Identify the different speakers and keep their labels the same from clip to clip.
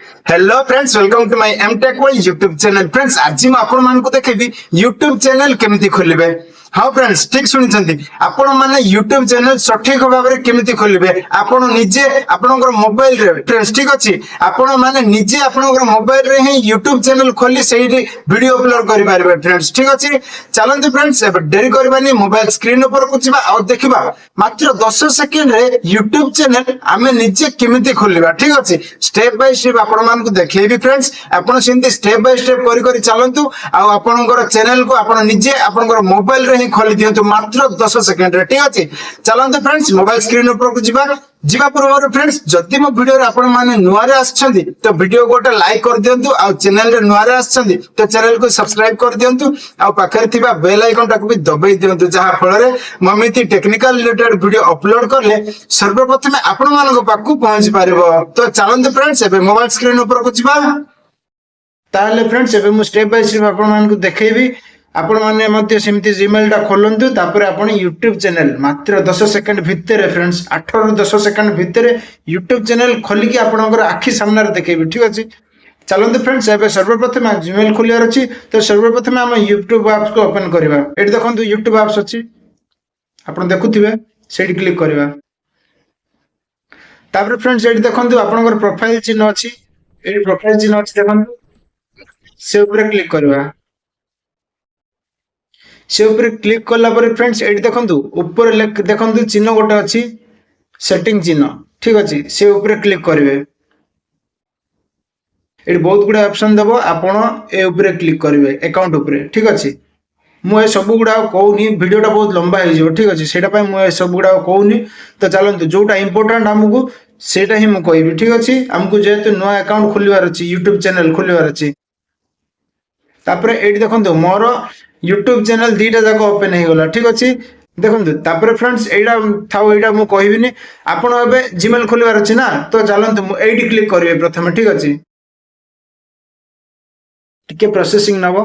Speaker 1: Hello friends, welcome to my MTech Y YouTube channel. Friends आज मैं आपण मानकु देखेबी YouTube channel केमिति खोलिबे। हाँ फ्रेंड्स, ठीक सुनिछंती। आपण माने यूट्यूब चैनल सठिक भाबरे केमिति खोलिबे आपण निजे आपनकर मोबाइल रे। फ्रेंड्स ठीक अछि, आपण माने निजे आपनकर मोबाइल रे ही यूट्यूब चैनल खोली सेही वीडियो अपलोड करि पारबे। फ्रेंड्स ठीक अछि, चलंतु फ्रेंड्स अब देरी करबानी, मोबाइल स्क्रीन ऊपर को जिबा और देखिबा मात्र 10 सेकंड रे यूट्यूब चैनल आमे निजे केमिति खोलिबा। ठीक अछि, स्टेप बाय स्टेप आपण मानकु देखैबी। फ्रेंड्स आपण सिंती स्टेप बाय स्टेप करि करि चलंतु आ आपनकर चैनल को आपण निजे आपनकर मोबाइल रे ही खोली दियंतु मात्र 10 सेकंड रे। ठीक अछि, चलंतु फ्रेंड्स मोबाइल स्क्रीन ऊपर को जिबा पूर्व फ्रेंड्स जदि मो वीडियो रे आपण माने नुआ रे आछंती तो वीडियो गोटे लाइक कर दियंतु आ चैनल रे नुआ रे आछंती तो चैनल को सब्सक्राइब कर दियंतु आ पाखरे थिबा बेल आइकन टाको भी दबाई दियंतु जहा फल रे ममिति टेक्निकल रिलेटेड वीडियो अपलोड करले सर्वप्रथम आपण मानको पाखु पहुंच पारिबो। तो चलंतु फ्रेंड्स एबे मोबाइल स्क्रीन ऊपर को जिबा। ताले फ्रेंड्स एबे मु स्टेप बाय स्टेप आपण मानको देखैबी। आपण माने मध्ये सेमति जीमेल टा खोलंतु, तापर आपण यूट्यूब चैनल मात्र 10 सेकंड भितर फ्रेंड्स 8 रु 10 सेकंड भितर यूट्यूब चैनल खोली कि आपनकर आखि सामने रे देखैबी। ठीक अछि, चलंतु फ्रेंड्स एबे सर्वप्रथम जीमेल खोलियार अछि। तो सर्वप्रथम हम यूट्यूब ऐप्स को ओपन करबा। एठी देखंतु यूट्यूब ऐप्स अछि, आपण देखुथिबे सेठी क्लिक करबा। तापर फ्रेंड्स एठी देखंतु आपनकर प्रोफाइल चिन्ह अछि, एठी प्रोफाइल चिन्ह अछि देखंतु से ऊपर क्लिक करबा। से ऊपर क्लिक करला पर फ्रेंड्स एठी देखंतु ऊपर देखंतु चिन्ह गोटे अछि सेटिंग चिन्ह। ठीक अछि, से ऊपर क्लिक करिवे। एठी बहुत गुडा ऑप्शन देबो, आपण ए ऊपर क्लिक करिवे अकाउंट ऊपर। ठीक अछि, मु ए सब गुडा कहूनी, वीडियोटा बहुत लंबा हो जिवो। ठीक अछि, सेटा पय मु ए सब गुडा कहूनी। तो चलंतु जोटा इंपोर्टेंट हमकु सेटा ही मु कहबी। ठीक अछि, हमकु जेहेतु नया अकाउंट खोलिवार अछि, यूट्यूब चैनल खोलिवार अछि। तापर एठी देखंतु मोर यूट्यूब चैनल दीटा जाक ओपन हे गला। ठीक अछि, देखंतु तापर फ्रेंड्स एडा थाउ एडा मु कहबिनी। आपण एबे जीमेल खोलिवार अछि ना, तो चलंतु मु एठी क्लिक करिवे प्रथम। ठीक अछि, टिके प्रोसेसिंग नबो।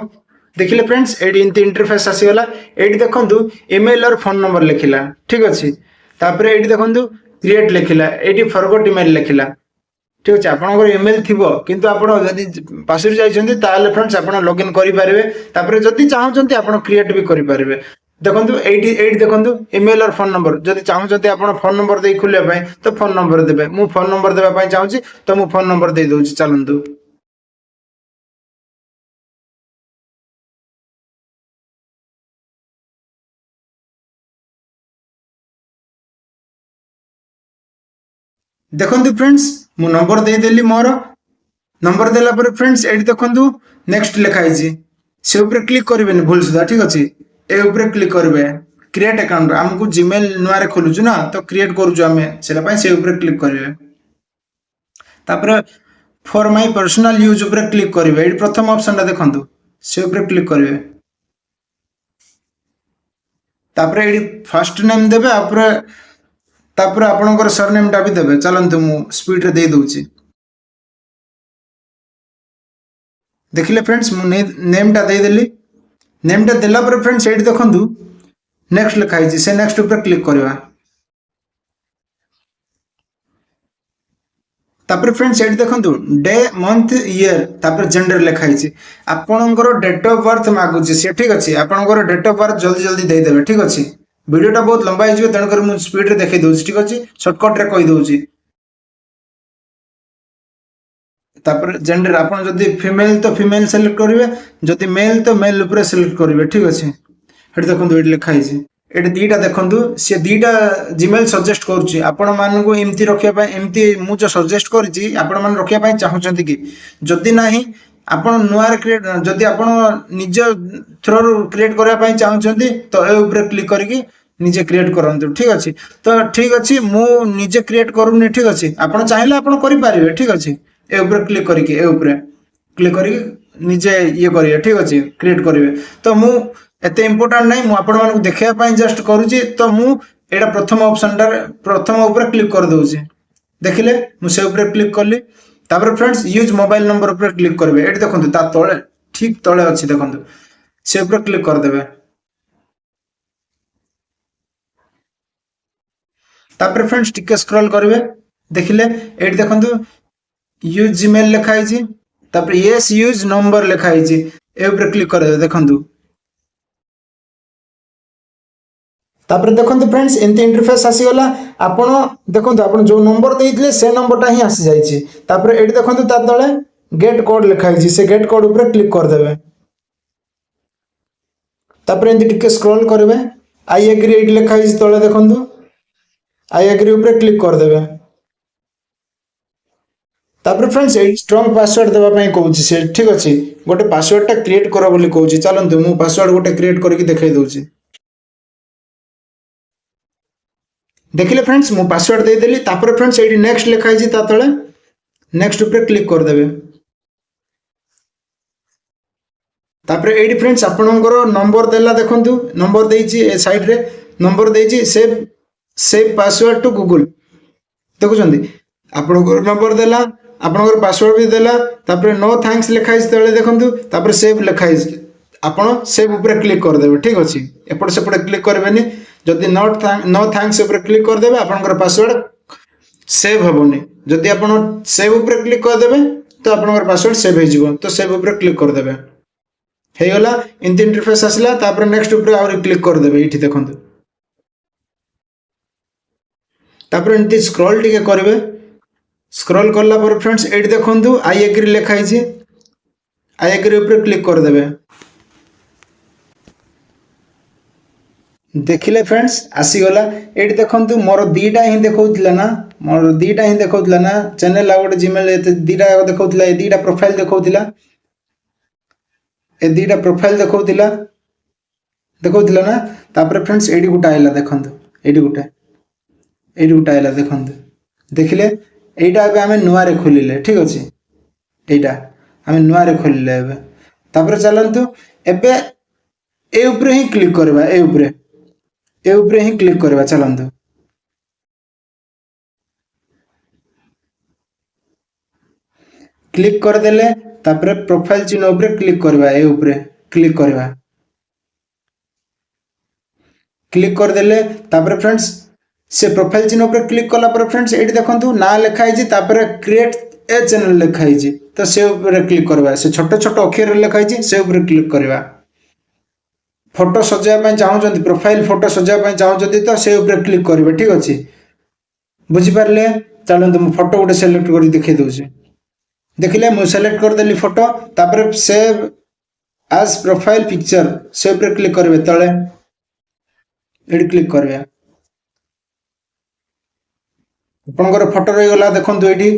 Speaker 1: देखिले फ्रेंड्स एडी इंटरफेस आसी गला। एडी देखंतु ईमेल और फोन नंबर लिखिला। ठीक अछि, तापर एडी देखंतु क्रिएट लिखिला, एडी फॉरगॉट ईमेल लिखिला। ठीक अछि, आपनकर ईमेल थिबो किंतु आपण जदी पासवर्ड जाइछन्ती ताले फ्रेंड्स आपण लॉगिन करि पारिबे। तापर जदी चाहउछन्ती आपण क्रिएट भी करि पारिबे। देखंतु एडी देखंतु ईमेल और फोन नंबर जदी चाहउछन्ती आपण फोन नंबर दे खुले पय तो फोन नंबर देबे। मु फोन नंबर देबा पय चाहूची तो मु फोन नंबर दे दोची। चलंतु देखंतु फ्रेंड्स मु नंबर दे देली मोर। नंबर देला पर फ्रेंड्स एठी देखंतु नेक्स्ट लिखा हिची, से ऊपर क्लिक करिवेनी भूल सुदा। ठीक अछि, ए ऊपर क्लिक करबे। क्रिएट अकाउंट हमकु जीमेल नुआ रे खोलुछु ना, तो क्रिएट करूछु हमें सेला पय से ऊपर क्लिक करिवे। तापर फॉर माय पर्सनल यूज ऊपर क्लिक करिवे। एठी प्रथम ऑप्शन ता देखंतु से ऊपर क्लिक करिवे। तापर एठी फर्स्ट नेम देबे, तापर आपनकर सरनेम टा भी देबे। चलंतु मु स्पीड रे दे दोची। देखिले फ्रेंड्स मु नेम टा दे देली। नेम टा देला पर फ्रेंड्स एठी देखंतु नेक्स्ट लिखा हिची, से नेक्स्ट ऊपर क्लिक करबा। तापर फ्रेंड्स एठी देखंतु डे मंथ ईयर तापर जेंडर लिखा हिची। आपनकर डेट ऑफ बर्थ मागुची से। ठीक अछि, आपनकर डेट ऑफ बर्थ जल्दी जल्दी दे देबे। ठीक अछि, वीडियोटा बहुत लंबा हो जिवो तण कर मु स्पीड रे देखै दोची। ठीक अछि, शॉर्टकट रे कहि दोची। तापर जेंडर आपण जदी फीमेल तो फीमेल सिलेक्ट करिवे, जदी मेल तो मेल ऊपर सिलेक्ट करिवे। ठीक अछि, हेड देखंतु एठी लिखा हिची। एठी दीटा देखंतु से दीटा जीमेल सजेस्ट करूची आपण मानकु एम्ति रखिया पय। एम्ति मु जो सजेस्ट करची आपण मान रखिया पय चाहुचंती कि जदी नाही आपण नुआर क्रिएट, जदी आपण निज थ्रो क्रिएट करिया पय चाहुचंती तो ए ऊपर क्लिक करके निजे क्रिएट करंतु। ठीक अछि, तो ठीक अछि मु निजे क्रिएट करूनी। ठीक अछि, आपण चाहिले आपण करि पारिबे। ठीक अछि, ए ऊपर क्लिक करके ए ऊपर क्लिक करके निजे ये करिवे। ठीक अछि, क्रिएट करिवे। तो मु एते इंपोर्टेंट नाही, मु आपण मानकु देखिया पय जस्ट करूची। तो मु एडा प्रथम ऑप्शन टा प्रथम ऊपर क्लिक कर दोची। देखिले मु से ऊपर क्लिक करली। तापर फ्रेंड्स यूज मोबाइल नंबर ऊपर क्लिक करबे। एठी देखंतु ता तळे ठीक तळे अछि देखंतु, से ऊपर क्लिक कर देबे। तापर फ्रेंड्स टिके स्क्रॉल करिवे। देखिले एठी देखंतु यूज जीमेल लिखाई छी तापर यस यूज नंबर लिखाई छी ए ऊपर क्लिक कर दे देखंतु तापर देखंतु फ्रेंड्स एंती इंटरफेस आसी गला आपण देखंतु आपण जो नंबर देइतले से नंबरटा ही आसी जाई छी तापर एडी देखंतु ता तळे गेट कोड लिखाई छी से गेट कोड ऊपर क्लिक कर देबे तापर एंती टिके स्क्रॉल करबे आई एग्री एडी लिखाई छी तळे देखंतु आई एग्री ऊपर क्लिक कर देबे तापर फ्रेंड्स ए स्ट्रांग पासवर्ड देबा पई कहूची से ठीक अछि गोटे पासवर्ड टा क्रिएट करो बोली कहूची चलंतु मु पासवर्ड गोटे क्रिएट करके देखाई दोची देखिले फ्रेंड्स मु पासवर्ड दे देली तापर फ्रेंड्स एडी नेक्स्ट लिखाई छी ता तळे नेक्स्ट ऊपर क्लिक कर देबे तापर एडी फ्रेंड्स आपनकर नंबर देला देखंतु नंबर देइची ए साइड रे नंबर देइची सेव पासवर्ड टू गूगल देखुछंदी आपनकर नंबर देला आपनकर पासवर्ड भी देला तापर नो थैंक्स लिखाई तळे देखंतु तापर सेव लिखाई आपण सेव ऊपर क्लिक कर देबे ठीक अछि एपड सेपड क्लिक करबेनी जदि नो थैंक्स ऊपर क्लिक कर देबे आपनकर पासवर्ड सेव होबोनी जदि आपण सेव ऊपर क्लिक कर देबे तो आपनकर पासवर्ड सेव हे जिवो तो सेव ऊपर क्लिक कर देबे हे गला इंती इंटरफेस आसला तापर नेक्स्ट ऊपर और क्लिक कर देबे इठी देखंतु तापर इंती स्क्रॉल टिके करबे स्क्रॉल करला पर फ्रेंड्स एडी देखंतु आई एग्री लिखाई छी आई एग्री ऊपर क्लिक कर देबे देखिले फ्रेंड्स आसी गला एडी देखंतु मोर दीटा ही देखौतला ना मोर दीटा ही देखौतला ना चैनल आ गोटे जीमेल दीटा देखौतला ए दीटा प्रोफाइल देखौतला ए दीटा प्रोफाइल देखौतला ना तापर फ्रेंड्स एडी गुटा आइला देखंतु एडी गुटा आइला देखंतु देखिले एटा अब हमें नुआ रे खोलिले ठीक अछि एटा हमें नुआ रे खोलिले एबे तापर चलंतु एबे ए ऊपर ही क्लिक करबा ए ऊपर ही क्लिक करबा चलंतु क्लिक कर देले तापर प्रोफाइल चिन्ह ऊपर क्लिक करबा ए ऊपर क्लिक करबा क्लिक कर देले तापर फ्रेंड्स से प्रोफाइल चिन्ह ऊपर क्लिक कला पर फ्रेंड्स एडी देखंतु ना लिखाई छी तापर क्रिएट ए चैनल लिखाई छी तो से ऊपर क्लिक करबा से छोट छोट अक्षर लिखाई छी से ऊपर क्लिक करबा फोटो सजाया पई चाहू जंती प्रोफाइल फोटो सजाया पई चाहू जंती तो से ऊपर क्लिक करबे ठीक अछि बुझि पारले चलंतु मु फोटो गोटे सिलेक्ट करी देखै दोछि देखिले मु सिलेक्ट कर देली फोटो तापर सेव एज प्रोफाइल पिक्चर से ऊपर क्लिक करबे तळे एडी क्लिक करबे आपनकर फोटो रही गला देखंतु एडी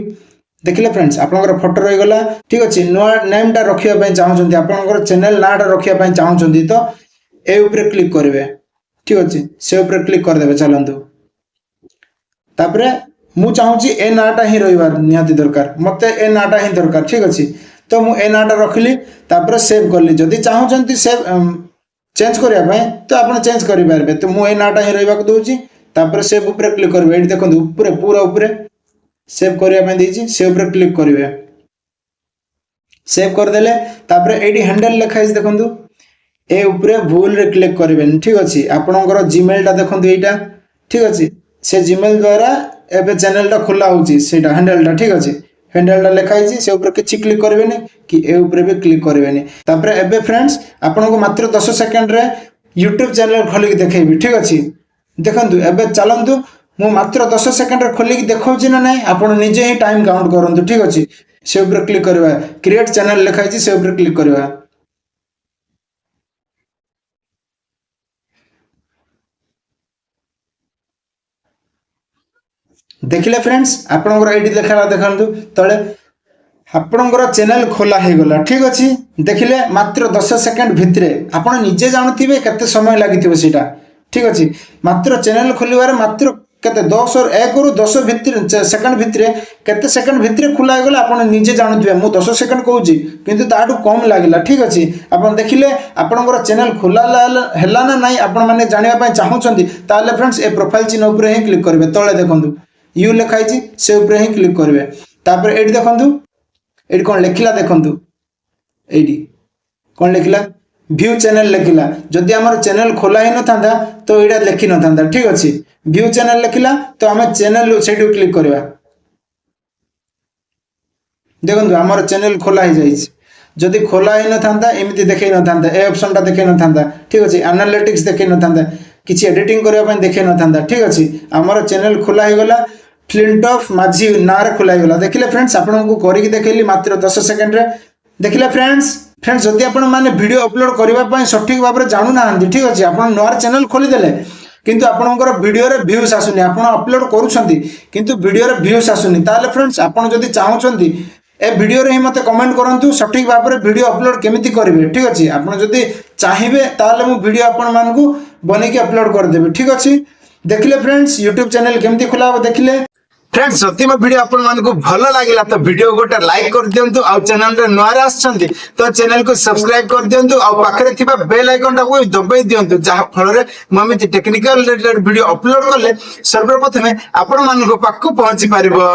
Speaker 1: देखिले फ्रेंड्स आपनकर फोटो रही गला ठीक अछि नो नेम टा रखिया पई चाहू जंती आपनकर चैनल ना टा रखिया पई चाहू जंती तो ए ऊपर क्लिक करबे ठीक अछि से ऊपर क्लिक कर देबे चलंतु तापरे मु चाहूची ए नाटा ही रहिबार निहाती दरकार मते ए नाटा ही दरकार ठीक अछि तो मु ए नाटा रखली तापरे सेव करली जदी चाहू जंती सेव चेंज करिया पई तो आपण चेंज करि पारबे तो मु ए नाटा ही रहिबा को दोची तापरे सेव ऊपर क्लिक करबे एठी देखंतु ऊपर पूरा ऊपर सेव करिया पई देची से ऊपर क्लिक करबे सेव कर देले तापरे एडी हैंडल लिखाइस देखंतु ए ऊपर भूल रे क्लिक करबे ठीक अछि आपनकर जीमेल टा देखंतु एटा ठीक अछि से जीमेल द्वारा एबे चैनल टा खुला होची सेटा हैंडल टा ठीक अछि हैंडल टा लिखाइ छी से ऊपर किछि क्लिक करबे ने कि ए ऊपर भी क्लिक करबे ने तापर एबे फ्रेंड्स आपन को मात्र 10 सेकंड रे YouTube चैनल खोली के देखैबी ठीक अछि देखंतु एबे चलंतु मु मात्र 10 सेकंड रे खोली के देखौची ना नै आपन निजे ही टाइम काउंट करंतु ठीक अछि से ऊपर क्लिक करबा क्रिएट चैनल लिखाइ छी से ऊपर क्लिक करबा देखिले फ्रेंड्स आपनकर आईडी देखाला देखंतु तळे आपनकर चैनल खोला हे गला ठीक अछि देखिले मात्र 10 सेकंड भितरे आपण निजे जानथिबे कते समय लागिथिबो सेटा ठीक अछि मात्र चैनल खोलिबारे मात्र कते 10 और 1 रु 10 भितरे सेकंड भितरे कते सेकंड भितरे खुला हे गला आपण निजे जानथिबे मु 10 सेकंड कहूची किंतु ताडू कम लागिला ठीक अछि आपण देखिले आपनकर चैनल खोला हेला ना नाही आपण माने जानिबा पय चाहउचंदी ताले फ्रेंड्स ए प्रोफाइल चिन्ह ऊपर ही क्लिक करबे तळे देखंतु यू लिखाई छी से ऊपर ही क्लिक करबे तापर एडी देखंतु एडी कोन लिखिला देखंतु एडी कोन लिखिला व्यू चैनल लिखिला जदि हमर चैनल खोला ही न थांदा तो एडा लिखि न थांदा ठीक अछि व्यू चैनल लिखिला तो हम चैनल सेटू क्लिक करबा
Speaker 2: देखो आमर चैनल खोला ही जाइए जदि खोला ही न था एमती देखे न था ए ऑप्शन टा देखे न था ठीक अच्छे एनालिटिक्स देखे न था किसी एडिटिंग करने देखे न था ठीक अच्छे आमर चैनल खोला ही गला फ्लिंटॉफ माझी ना खोला ही गला देखिले फ्रेंड्स आपको करके देखली मात्र 10 सेकंड रे देखिले फ्रेंड्स जदि आपण माने वीडियो अपलोड करबा सठिक भाव में जानू ना ठीक अच्छे आप नया चैनल खोलीदेले किंतु आपनकर वीडियो रे व्यूज आसुनी आपण अपलोड करूछंती किंतु वीडियो रे व्यूज आसुनी ताले फ्रेंड्स आपण जदि चाहउछंती ए वीडियो रे ही मते कमेंट करंतु सठिक भाव में वीडियो अपलोड केमिति करिवे ठीक अछि आपण जदि चाहिबे ताले मु वीडियो आपण मानकु बनै के अपलोड कर देबे ठीक अछि देखिले फ्रेंड्स YouTube चैनल केमिति खोलाबो देखिले
Speaker 1: फ्रेंड्स जति मो वीडियो आपण मानको भलो लागिला तो वीडियो गोटे लाइक कर दियंतु आ चैनल रे नया आछंती तो चैनल को सब्सक्राइब कर दियंतु आ पाखरे थिबा बेल आइकन टा को दबाई दियंतु जहा फल रे ममिति टेक्निकल रिलेटेड वीडियो अपलोड करले सर्वप्रथमे आपण मानको पाखु पहुंची पारिबो।